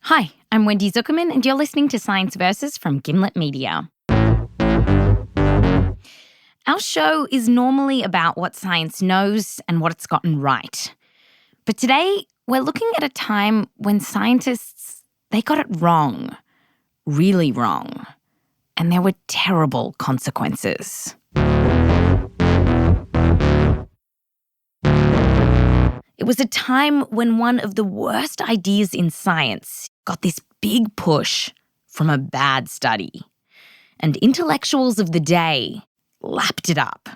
Hi, I'm Wendy Zukerman and you're listening to Science Versus from Gimlet Media. Our show is normally about what science knows and what it's gotten right. But today, we're looking at a time when scientists, they got it wrong. Really wrong. And there were terrible consequences. It was a time when one of the worst ideas in science got this big push from a bad study. And intellectuals of the day lapped it up.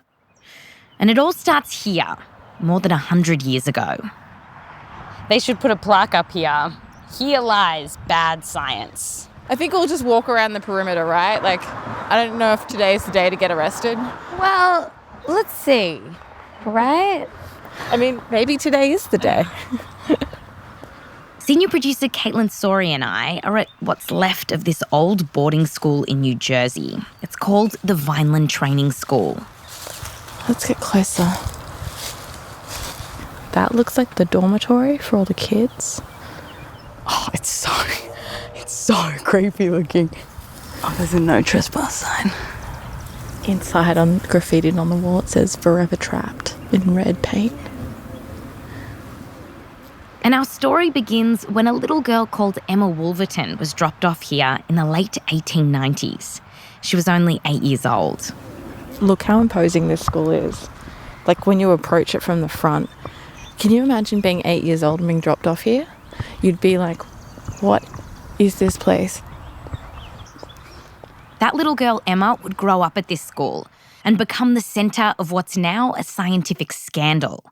And it all starts here, more than 100 years ago. They should put a plaque up here. Here lies bad science. I think we'll just walk around the perimeter, right? I don't know if today's the day to get arrested. Well, let's see, right? I mean, maybe today is the day. Senior producer Kaitlyn Sawrey and I are at what's left of this old boarding school in New Jersey. It's called the Vineland Training School. Let's get closer. That looks like the dormitory for all the kids. Oh, it's so creepy looking. Oh, there's a no trespass sign. Inside, graffitied on the wall, it says "Forever Trapped" in red paint. And our story begins when a little girl called Emma Wolverton was dropped off here in the late 1890s. She was only 8 years old. Look how imposing this school is. When you approach it from the front, can you imagine being 8 years old and being dropped off here? You'd be like, what is this place? That little girl, Emma, would grow up at this school and become the centre of what's now a scientific scandal.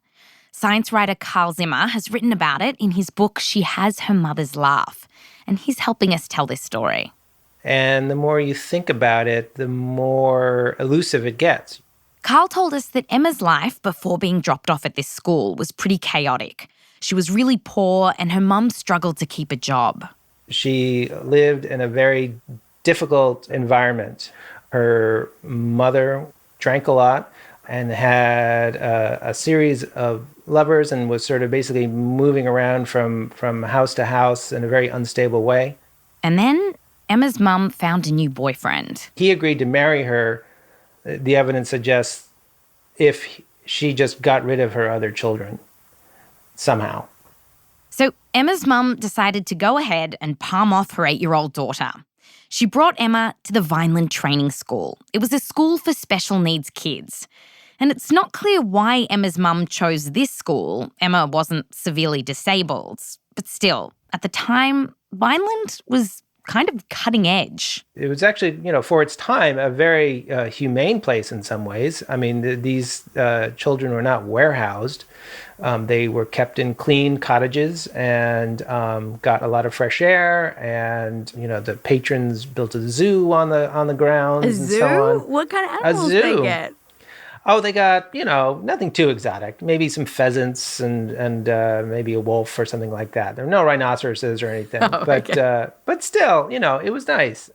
Science writer Carl Zimmer has written about it in his book She Has Her Mother's Laugh, and he's helping us tell this story. And the more you think about it, the more elusive it gets. Carl told us that Emma's life before being dropped off at this school was pretty chaotic. She was really poor and her mum struggled to keep a job. She lived in a very difficult environment. Her mother drank a lot and had a series of lovers and was sort of basically moving around from house to house in a very unstable way. And then Emma's mum found a new boyfriend. He agreed to marry her, the evidence suggests, if she just got rid of her other children somehow. So Emma's mum decided to go ahead and palm off her 8-year-old daughter. She brought Emma to the Vineland Training School. It was a school for special needs kids. And it's not clear why Emma's mum chose this school. Emma wasn't severely disabled. But still, at the time, Vineland was kind of cutting edge. It was actually, for its time, a very humane place in some ways. I mean, these children were not warehoused. They were kept in clean cottages and got a lot of fresh air. And, the patrons built a zoo on the grounds and zoo? so on. What kind of animals did they get? Oh, they got, nothing too exotic. Maybe some pheasants and maybe a wolf or something like that. There were no rhinoceroses or anything. But still, it was nice.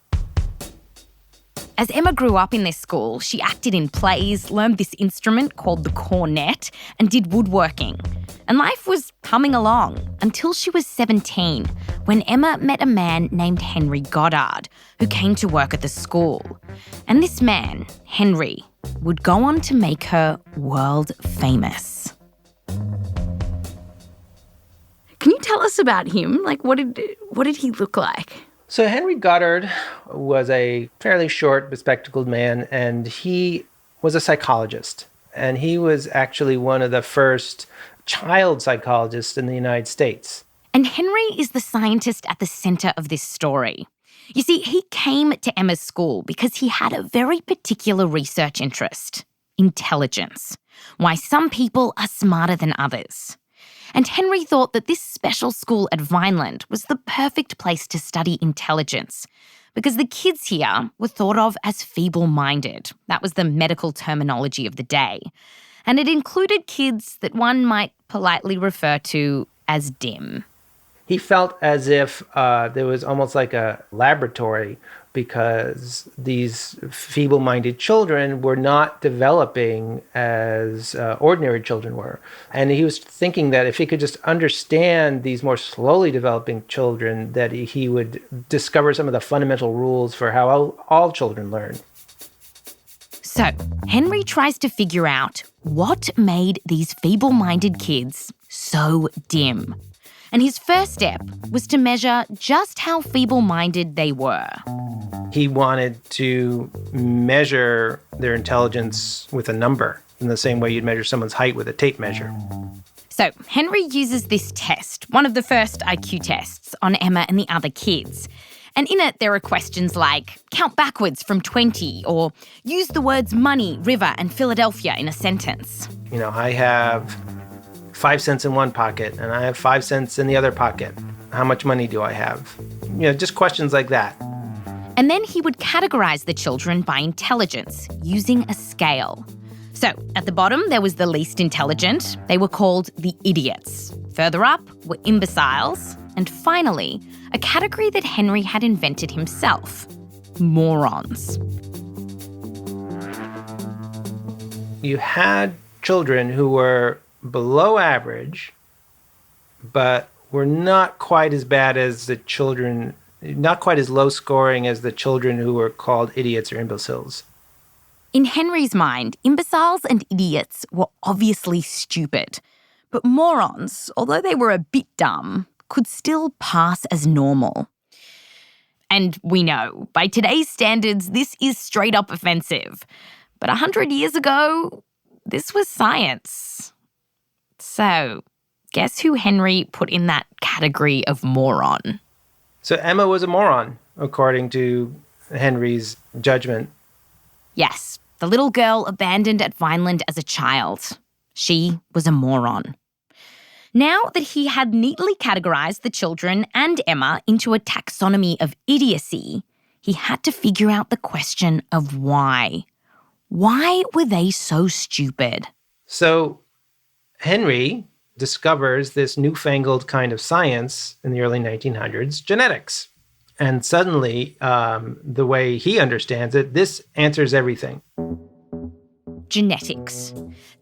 As Emma grew up in this school, she acted in plays, learned this instrument called the cornet, and did woodworking. And life was humming along until she was 17, when Emma met a man named Henry Goddard, who came to work at the school. And this man, Henry, would go on to make her world famous. Can you tell us about him? What did he look like? So Henry Goddard was a fairly short, bespectacled man, and he was a psychologist. And he was actually one of the first child psychologists in the United States. And Henry is the scientist at the centre of this story. You see, he came to Emma's school because he had a very particular research interest: intelligence. Why some people are smarter than others. And Henry thought that this special school at Vineland was the perfect place to study intelligence because the kids here were thought of as feeble-minded. That was the medical terminology of the day. And it included kids that one might politely refer to as dim. He felt as if there was almost like a laboratory because these feeble-minded children were not developing as ordinary children were. And he was thinking that if he could just understand these more slowly developing children, that he would discover some of the fundamental rules for how all children learn. So Henry tries to figure out what made these feeble-minded kids so dim. And his first step was to measure just how feeble-minded they were. He wanted to measure their intelligence with a number in the same way you'd measure someone's height with a tape measure. So Henry uses this test, one of the first IQ tests, on Emma and the other kids. And in it, there are questions like count backwards from 20 or use the words money, river, and Philadelphia in a sentence. You know, I have 5 cents in one pocket and I have 5 cents in the other pocket. How much money do I have? You know, just questions like that. And then he would categorise the children by intelligence using a scale. So at the bottom, there was the least intelligent. They were called the idiots. Further up were imbeciles. And finally, a category that Henry had invented himself, morons. You had children who were below average, but were not quite as bad as the children, not quite as low scoring as the children who were called idiots or imbeciles. In Henry's mind, imbeciles and idiots were obviously stupid. But morons, although they were a bit dumb, could still pass as normal. And we know, by today's standards, this is straight up offensive. But 100 years ago, this was science. So, guess who Henry put in that category of moron? So Emma was a moron, according to Henry's judgment. Yes, the little girl abandoned at Vineland as a child. She was a moron. Now that he had neatly categorised the children and Emma into a taxonomy of idiocy, he had to figure out the question of why. Why were they so stupid? So Henry discovers this newfangled kind of science in the early 1900s, genetics. And suddenly, the way he understands it, this answers everything. Genetics.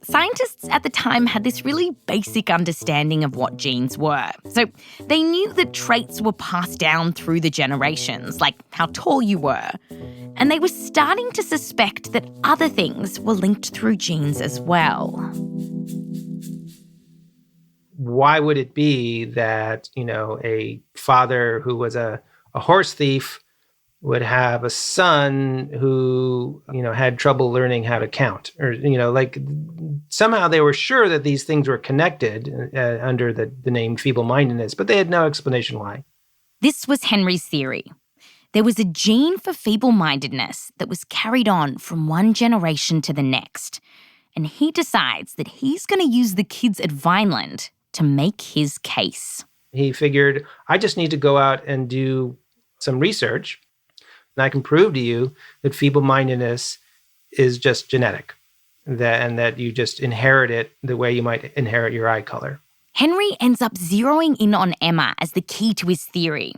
Scientists at the time had this really basic understanding of what genes were. So they knew that traits were passed down through the generations, like how tall you were. And they were starting to suspect that other things were linked through genes as well. Why would it be that, a father who was a horse thief would have a son who, had trouble learning how to count? Or, somehow they were sure that these things were connected under the name feeble-mindedness, but they had no explanation why. This was Henry's theory. There was a gene for feeble-mindedness that was carried on from one generation to the next. And he decides that he's going to use the kids at Vineland to make his case. He figured, I just need to go out and do some research, and I can prove to you that feeble-mindedness is just genetic, and that you just inherit it the way you might inherit your eye color. Henry ends up zeroing in on Emma as the key to his theory.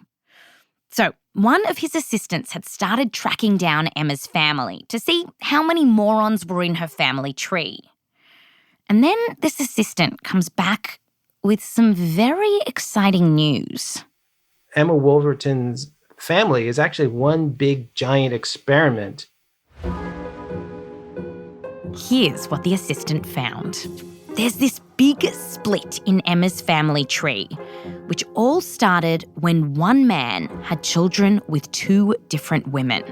So one of his assistants had started tracking down Emma's family to see how many morons were in her family tree. And then this assistant comes back with some very exciting news. Emma Wolverton's family is actually one big giant experiment. Here's what the assistant found. There's this big split in Emma's family tree, which all started when one man had children with two different women.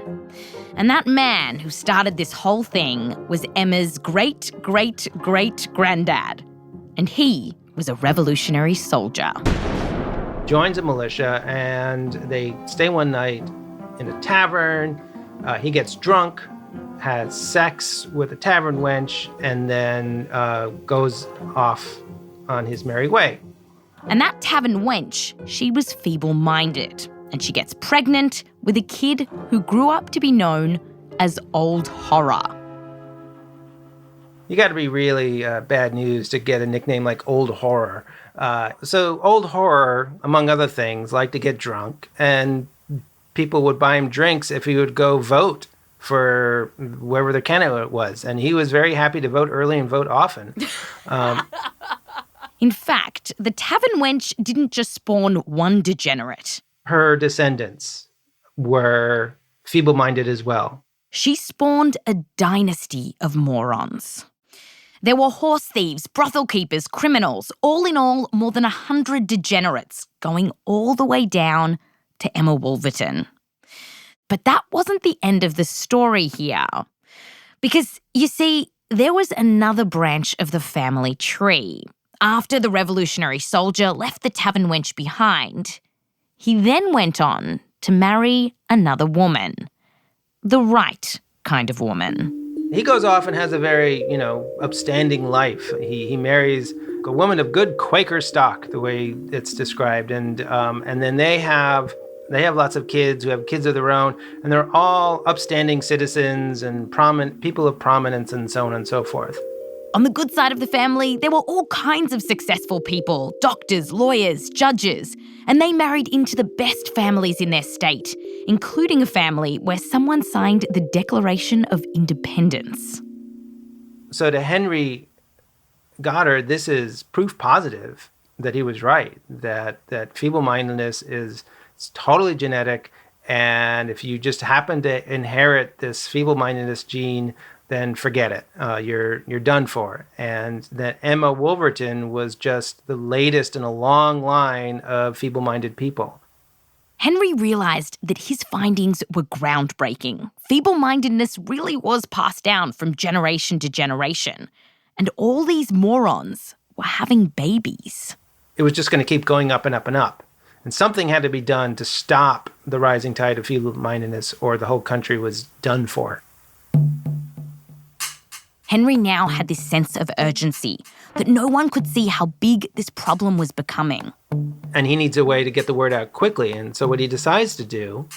And that man who started this whole thing was Emma's great-great-great-granddad. And he was a revolutionary soldier. Joins a militia, and they stay one night in a tavern. He gets drunk, has sex with a tavern wench, and then goes off on his merry way. And that tavern wench, she was feeble-minded, and she gets pregnant with a kid who grew up to be known as Old Horror. You got to be really bad news to get a nickname like Old Horror. So Old Horror, among other things, liked to get drunk, and people would buy him drinks if he would go vote for whoever the candidate was. And he was very happy to vote early and vote often. In fact, the tavern wench didn't just spawn one degenerate. Her descendants were feeble-minded as well. She spawned a dynasty of morons. There were horse thieves, brothel keepers, criminals, all in all, more than 100 degenerates, going all the way down to Emma Wolverton. But that wasn't the end of the story here. Because, you see, there was another branch of the family tree. After the revolutionary soldier left the tavern wench behind, he then went on to marry another woman. The right kind of woman. He goes off and has a very, upstanding life. He marries a woman of good Quaker stock, the way it's described, and then they have lots of kids who have kids of their own, and they're all upstanding citizens and people of prominence and so on and so forth. On the good side of the family, there were all kinds of successful people, doctors, lawyers, judges, and they married into the best families in their state, including a family where someone signed the Declaration of Independence. So to Henry Goddard, this is proof positive that he was right, that feeble-mindedness is totally genetic, and if you just happen to inherit this feeble-mindedness gene, then forget it. You're done for. And that Emma Wolverton was just the latest in a long line of feeble-minded people. Henry realised that his findings were groundbreaking. Feeble-mindedness really was passed down from generation to generation. And all these morons were having babies. It was just going to keep going up and up and up. And something had to be done to stop the rising tide of feeble-mindedness, or the whole country was done for. Henry now had this sense of urgency, that no one could see how big this problem was becoming. And he needs a way to get the word out quickly. And so what he decides to do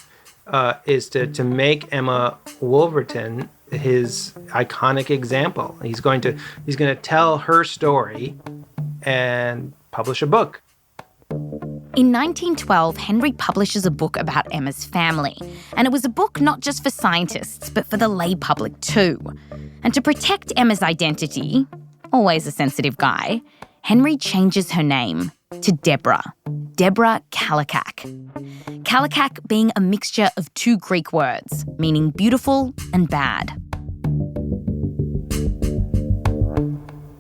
is to make Emma Wolverton his iconic example. He's going to tell her story and publish a book. In 1912, Henry publishes a book about Emma's family, and it was a book not just for scientists, but for the lay public too. And to protect Emma's identity, always a sensitive guy, Henry changes her name to Deborah Kallikak. Kallikak being a mixture of two Greek words, meaning beautiful and bad.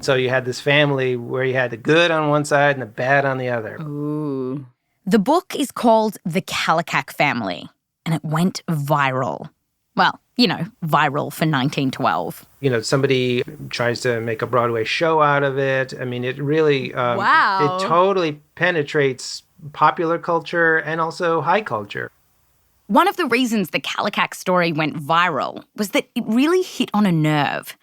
So you had this family where you had the good on one side and the bad on the other. Ooh. The book is called The Kallikak Family, and it went viral. Well, viral for 1912. Somebody tries to make a Broadway show out of it. I mean, it really, Wow. It totally penetrates popular culture and also high culture. One of the reasons the Kallikak story went viral was that it really hit on a nerve.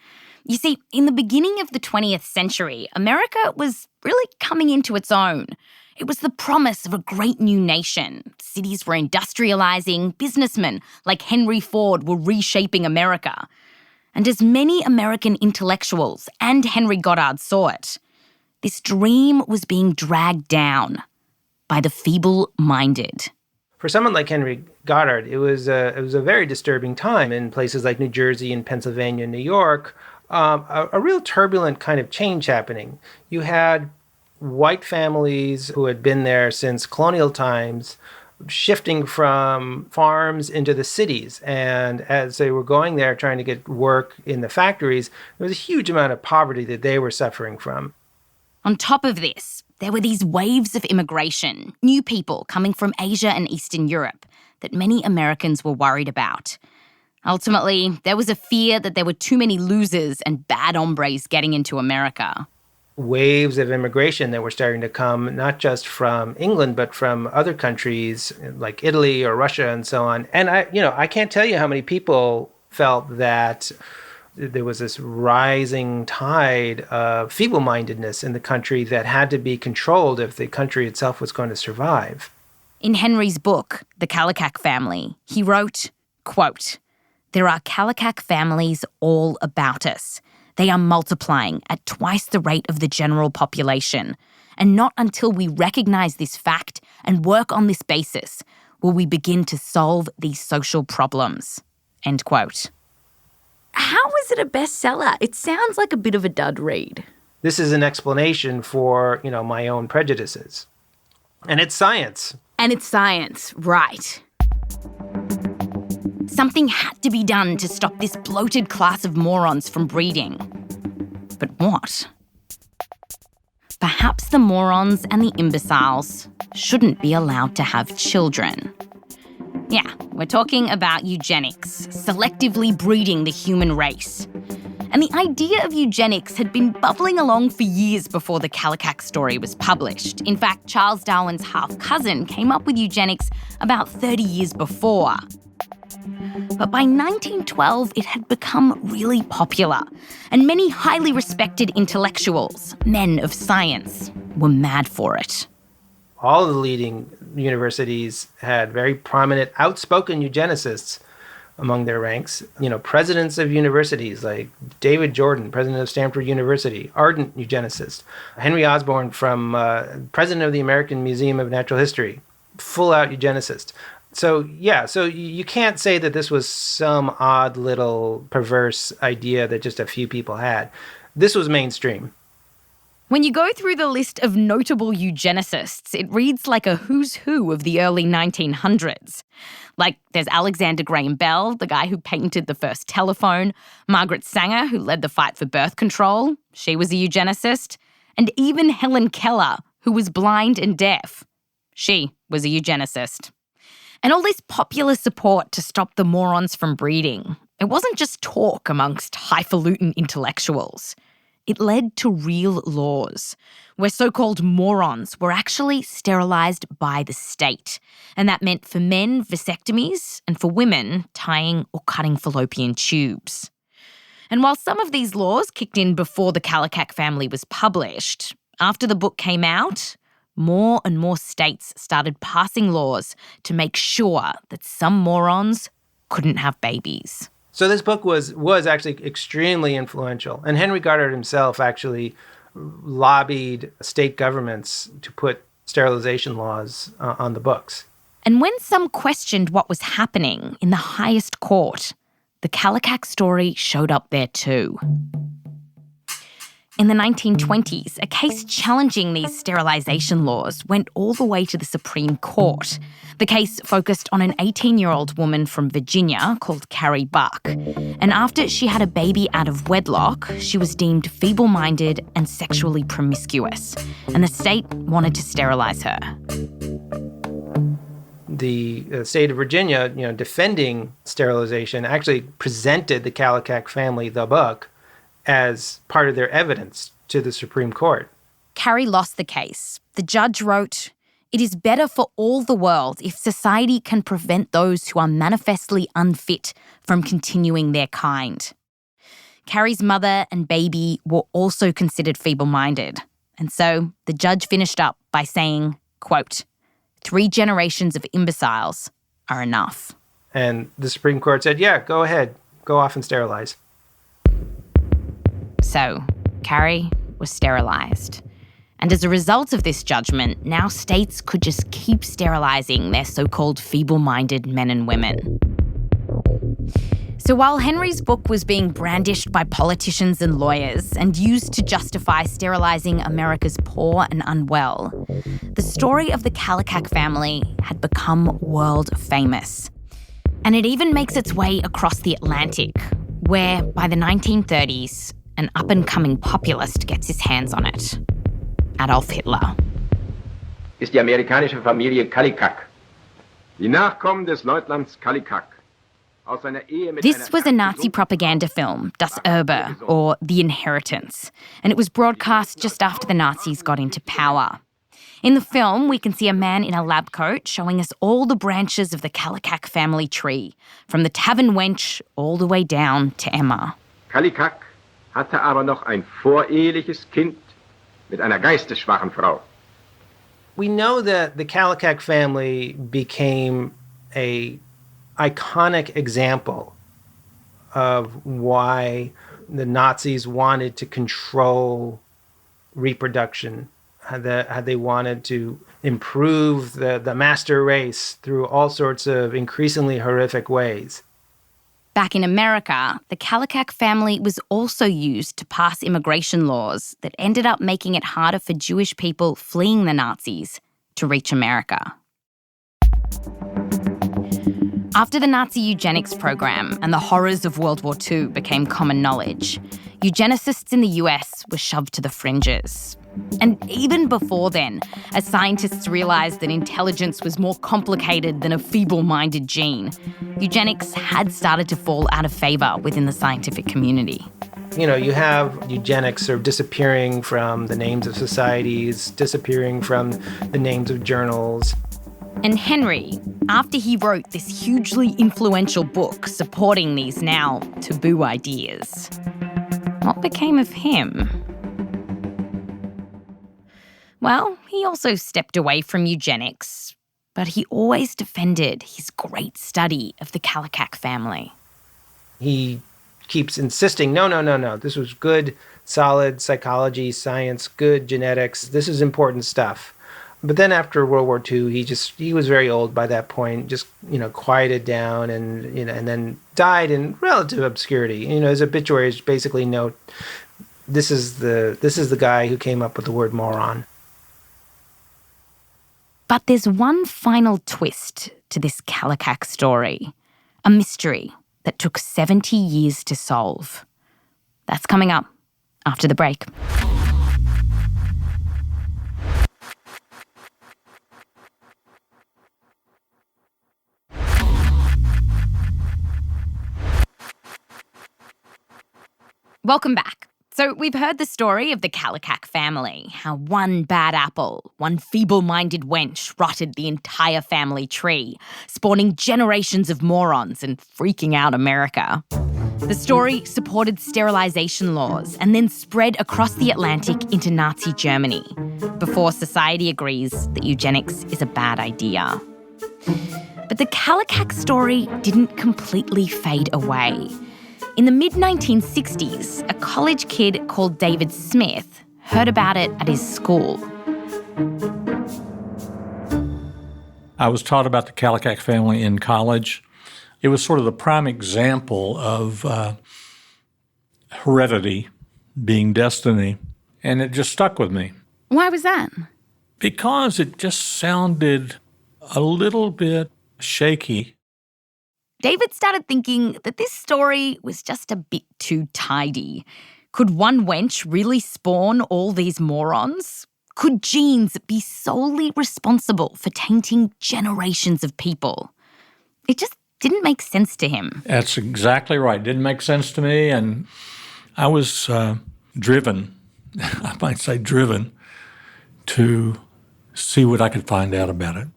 You see, in the beginning of the 20th century, America was really coming into its own. It was the promise of a great new nation. Cities were industrializing, businessmen like Henry Ford were reshaping America. And as many American intellectuals and Henry Goddard saw it, this dream was being dragged down by the feeble-minded. For someone like Henry Goddard, it was a very disturbing time in places like New Jersey and Pennsylvania and New York. A real turbulent kind of change happening. You had white families who had been there since colonial times shifting from farms into the cities. And as they were going there trying to get work in the factories, there was a huge amount of poverty that they were suffering from. On top of this, there were these waves of immigration, new people coming from Asia and Eastern Europe that many Americans were worried about. Ultimately, there was a fear that there were too many losers and bad hombres getting into America. Waves of immigration that were starting to come, not just from England, but from other countries like Italy or Russia and so on. And I can't tell you how many people felt that there was this rising tide of feeble-mindedness in the country that had to be controlled if the country itself was going to survive. In Henry's book, The Kallikak Family, he wrote, quote, "There are Kallikak families all about us. They are multiplying at twice the rate of the general population. And not until we recognise this fact and work on this basis will we begin to solve these social problems. End quote. How is it a bestseller? It sounds like a bit of a dud read. This is an explanation for, my own prejudices. And it's science. And it's science, right. Something had to be done to stop this bloated class of morons from breeding. But what? Perhaps the morons and the imbeciles shouldn't be allowed to have children. Yeah, we're talking about eugenics, selectively breeding the human race. And the idea of eugenics had been bubbling along for years before the Kallikak story was published. In fact, Charles Darwin's half-cousin came up with eugenics about 30 years before. But by 1912, it had become really popular, and many highly respected intellectuals, men of science, were mad for it. All of the leading universities had very prominent, outspoken eugenicists among their ranks. Presidents of universities like David Jordan, president of Stanford University, ardent eugenicist. Henry Osborn, president of the American Museum of Natural History, full-out eugenicist. So you can't say that this was some odd little perverse idea that just a few people had. This was mainstream. When you go through the list of notable eugenicists, it reads like a who's who of the early 1900s. Like, there's Alexander Graham Bell, the guy who patented the first telephone, Margaret Sanger, who led the fight for birth control. She was a eugenicist. And even Helen Keller, who was blind and deaf. She was a eugenicist. And all this popular support to stop the morons from breeding, it wasn't just talk amongst highfalutin intellectuals. It led to real laws, where so-called morons were actually sterilised by the state. And that meant for men, vasectomies, and for women, tying or cutting fallopian tubes. And while some of these laws kicked in before the Kallikak family was published, after the book came out, more and more states started passing laws to make sure that some morons couldn't have babies. So this book was actually extremely influential. And Henry Goddard himself actually lobbied state governments to put sterilization laws on the books. And when some questioned what was happening in the highest court, the Kallikak story showed up there too. In the 1920s, a case challenging these sterilisation laws went all the way to the Supreme Court. The case focused on an 18-year-old woman from Virginia called Carrie Buck. And after she had a baby out of wedlock, she was deemed feeble-minded and sexually promiscuous. And the state wanted to sterilise her. The state of Virginia, defending sterilization, actually presented the Kallikak family the book as part of their evidence to the Supreme Court. Carrie lost the case. The judge wrote, "It is better for all the world if society can prevent those who are manifestly unfit from continuing their kind." Carrie's mother and baby were also considered feeble-minded. And so the judge finished up by saying, quote, 3 generations of imbeciles are enough. And the Supreme Court said, yeah, go ahead. Go off and sterilize. So Carrie was sterilised. And as a result of this judgment, now states could just keep sterilising their so-called feeble-minded men and women. So while Henry's book was being brandished by politicians and lawyers and used to justify sterilising America's poor and unwell, the story of the Kallikak family had become world famous. And it even makes its way across the Atlantic, where by the 1930s, an up-and-coming populist gets his hands on it. Adolf Hitler. Ist die amerikanische Familie Kallikak. Die Nachkommen des Leutnants Kallikak. This was a Nazi propaganda film, Das Erbe, or The Inheritance, and it was broadcast just after the Nazis got into power. In the film, we can see a man in a lab coat showing us all the branches of the Kallikak family tree, from the tavern wench all the way down to Emma. Kallikak hatte aber noch ein voreheliches Kind mit einer geistesschwachen Frau. We know that the Kallikak family became a iconic example of why the Nazis wanted to control reproduction had they wanted to improve the master race through all sorts of increasingly horrific ways. Back in America, the Kallikak family was also used to pass immigration laws that ended up making it harder for Jewish people fleeing the Nazis to reach America. After the Nazi eugenics program and the horrors of World War II became common knowledge, eugenicists in the US were shoved to the fringes. And even before then, as scientists realised that intelligence was more complicated than a feeble-minded gene, eugenics had started to fall out of favour within the scientific community. You know, you have eugenics sort of disappearing from the names of societies, disappearing from the names of journals. And Henry, after he wrote this hugely influential book supporting these now taboo ideas, what became of him? Well, he also stepped away from eugenics, but he always defended his great study of the Kallikak family. He keeps insisting, no, this was good, solid psychology, science, good genetics, this is important stuff. But then after World War II, he was very old by that point, just, quieted down and then died in relative obscurity. His obituaries basically note, this is the guy who came up with the word moron. But there's one final twist to this Kallikak story, a mystery that took 70 years to solve. That's coming up after the break. Welcome back. So we've heard the story of the Kallikak family, how one bad apple, one feeble-minded wench rotted the entire family tree, spawning generations of morons and freaking out America. The story supported sterilisation laws and then spread across the Atlantic into Nazi Germany, before society agrees that eugenics is a bad idea. But the Kallikak story didn't completely fade away. In the mid-1960s, a college kid called David Smith heard about it at his school. I was taught about the Kallikak family in college. It was sort of the prime example of heredity being destiny, and it just stuck with me. Why was that? Because it just sounded a little bit shaky. David started thinking that this story was just a bit too tidy. Could one wench really spawn all these morons? Could genes be solely responsible for tainting generations of people? It just didn't make sense to him. That's exactly right. It didn't make sense to me, and I was driven, I might say driven, to see what I could find out about it.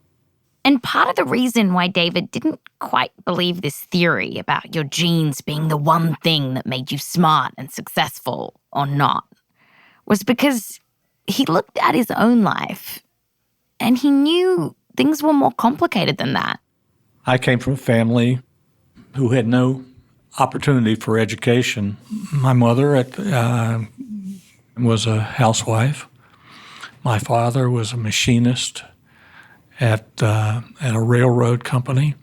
And part of the reason why David didn't quite believe this theory about your genes being the one thing that made you smart and successful or not was because he looked at his own life and he knew things were more complicated than that. I came from a family who had no opportunity for education. My mother was a housewife. My father was a machinist at a railroad company.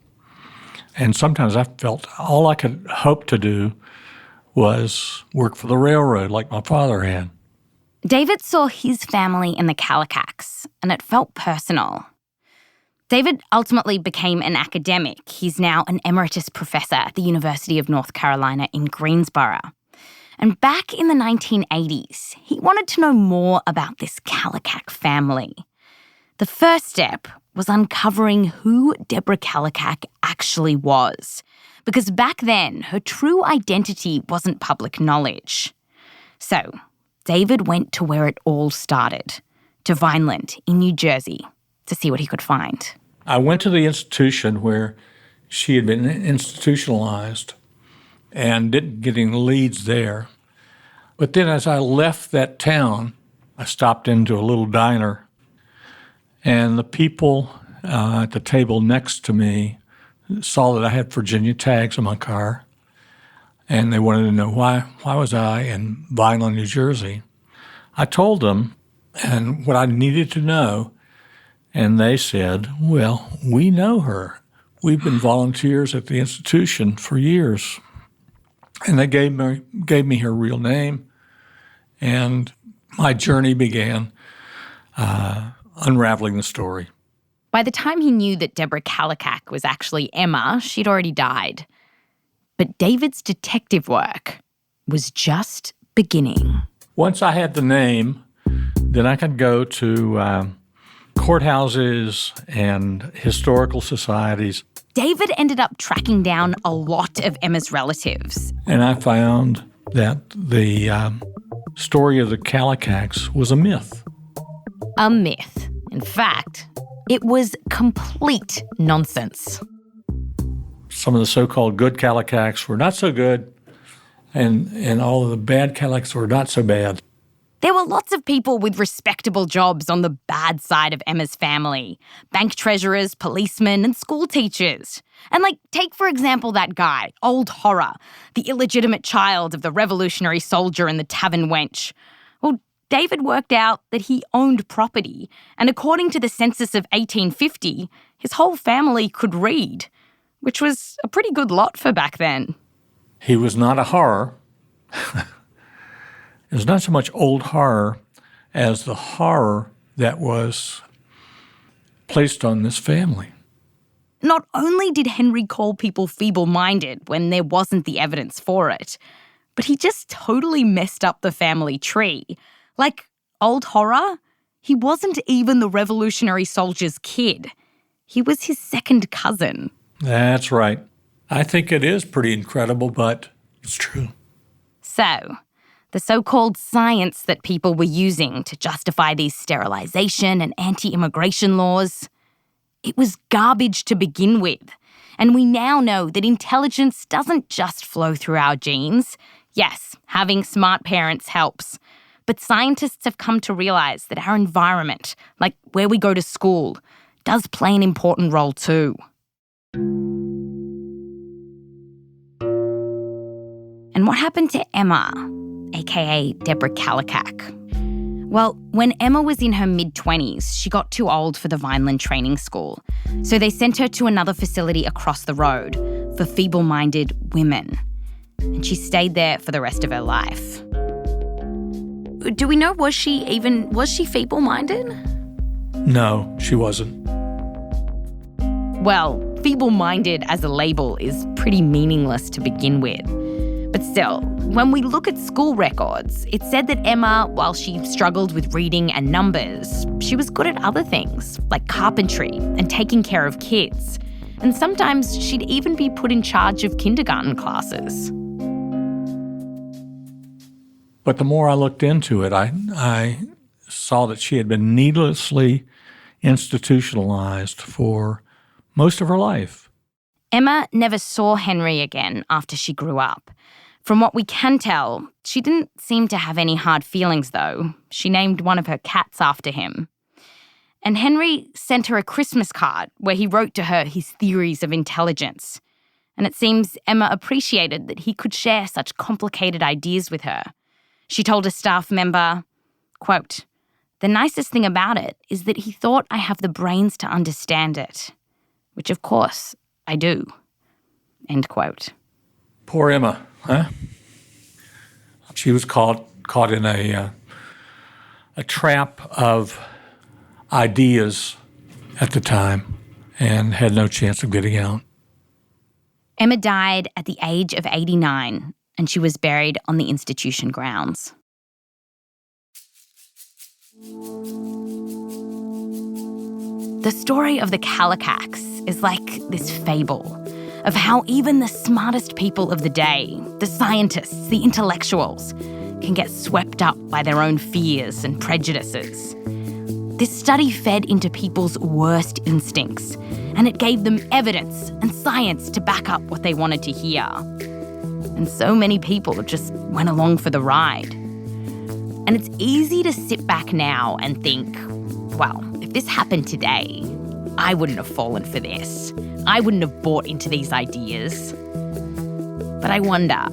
And sometimes I felt all I could hope to do was work for the railroad like my father had. David saw his family in the Kallikaks, and it felt personal. David ultimately became an academic. He's now an emeritus professor at the University of North Carolina in Greensboro. And back in the 1980s, he wanted to know more about this Kallikak family. The first step was uncovering who Deborah Kallikak actually was, because back then her true identity wasn't public knowledge. So David went to where it all started, to Vineland in New Jersey, to see what he could find. I went to the institution where she had been institutionalized and didn't get any leads there. But then as I left that town, I stopped into a little diner. And the people at the table next to me saw that I had Virginia tags on my car, and they wanted to know why was I in Vineland, New Jersey. I told them and what I needed to know. And they said, well, we know her. We've been volunteers at the institution for years. And they gave me her real name, and my journey began unraveling the story. By the time he knew that Deborah Kallikak was actually Emma, she'd already died. But David's detective work was just beginning. Once I had the name, then I could go to courthouses and historical societies. David ended up tracking down a lot of Emma's relatives. And I found that the story of the Kallikaks was a myth. A myth. In fact, it was complete nonsense. Some of the so-called good Kallikaks were not so good, and all of the bad Kallikaks were not so bad. There were lots of people with respectable jobs on the bad side of Emma's family. Bank treasurers, policemen, and school teachers. And take for example that guy, Old Horror, the illegitimate child of the revolutionary soldier and the tavern wench. Well, David worked out that he owned property, and according to the census of 1850, his whole family could read, which was a pretty good lot for back then. He was not a horror. It was not so much old horror as the horror that was placed on this family. Not only did Henry call people feeble-minded when there wasn't the evidence for it, but he just totally messed up the family tree. Old Horror, he wasn't even the revolutionary soldier's kid. He was his second cousin. That's right. I think it is pretty incredible, but it's true. So, the so-called science that people were using to justify these sterilization and anti-immigration laws, it was garbage to begin with. And we now know that intelligence doesn't just flow through our genes. Yes, having smart parents helps. But scientists have come to realize that our environment, like where we go to school, does play an important role too. And what happened to Emma, aka Deborah Kallikak? Well, when Emma was in her mid-20s, she got too old for the Vineland training school. So they sent her to another facility across the road for feeble-minded women. And she stayed there for the rest of her life. Do we know, was she feeble-minded? No, she wasn't. Well, feeble-minded as a label is pretty meaningless to begin with. But still, when we look at school records, it said that Emma, while she struggled with reading and numbers, she was good at other things, like carpentry and taking care of kids. And sometimes she'd even be put in charge of kindergarten classes. But the more I looked into it, I saw that she had been needlessly institutionalized for most of her life. Emma never saw Henry again after she grew up. From what we can tell, she didn't seem to have any hard feelings, though. She named one of her cats after him. And Henry sent her a Christmas card where he wrote to her his theories of intelligence. And it seems Emma appreciated that he could share such complicated ideas with her. She told a staff member, quote, "The nicest thing about it is that he thought I have the brains to understand it, which of course I do." End quote. Poor Emma, huh? She was caught in a trap of ideas at the time and had no chance of getting out. Emma died at the age of 89, and she was buried on the institution grounds. The story of the Kallikaks is like this fable of how even the smartest people of the day, the scientists, the intellectuals, can get swept up by their own fears and prejudices. This study fed into people's worst instincts, and it gave them evidence and science to back up what they wanted to hear. And so many people just went along for the ride. And it's easy to sit back now and think, well, if this happened today, I wouldn't have fallen for this. I wouldn't have bought into these ideas. But I wonder,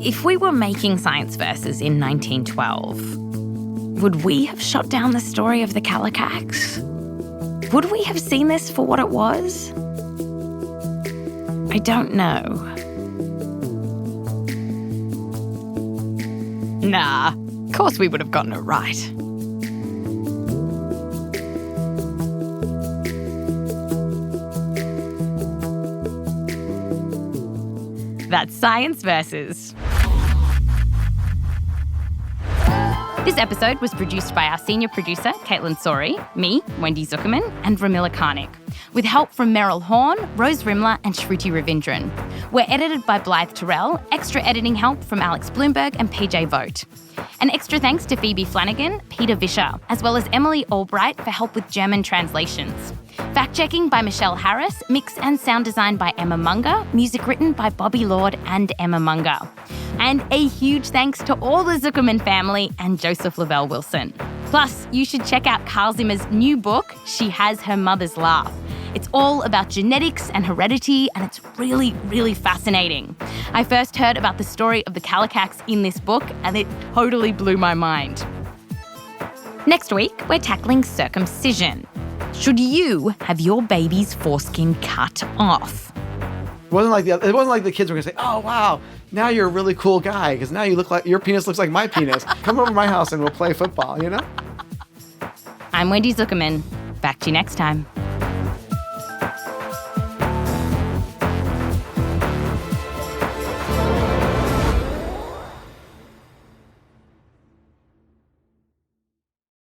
if we were making science verses in 1912, would we have shot down the story of the Kallikaks? Would we have seen this for what it was? I don't know. Nah, of course we would have gotten it right. That's Science Versus. This episode was produced by our senior producer, Kaitlyn Sawrey, me, Wendy Zukerman, and Romilla Karnick, with help from Meryl Horn, Rose Rimler, and Shruti Ravindran. We're edited by Blythe Terrell, extra editing help from Alex Blumberg and PJ Vogt. An extra thanks to Phoebe Flanagan, Peter Visscher, as well as Emily Ulbricht for help with German translations. Fact-checking by Michelle Harris, mix and sound design by Emma Munger, music written by Bobby Lord and Emma Munger. And a huge thanks to all the Zukerman family and Joseph Lavelle Wilson. Plus, you should check out Carl Zimmer's new book, She Has Her Mother's Laugh. It's all about genetics and heredity, and it's really, really fascinating. I first heard about the story of the Kallikaks in this book, and it totally blew my mind. Next week, we're tackling circumcision. Should you have your baby's foreskin cut off? It wasn't like the kids were gonna say, "Oh wow, now you're a really cool guy because now you look like your penis looks like my penis. Come over to my house and we'll play football." You know. I'm Wendy Zukerman. Back to you next time.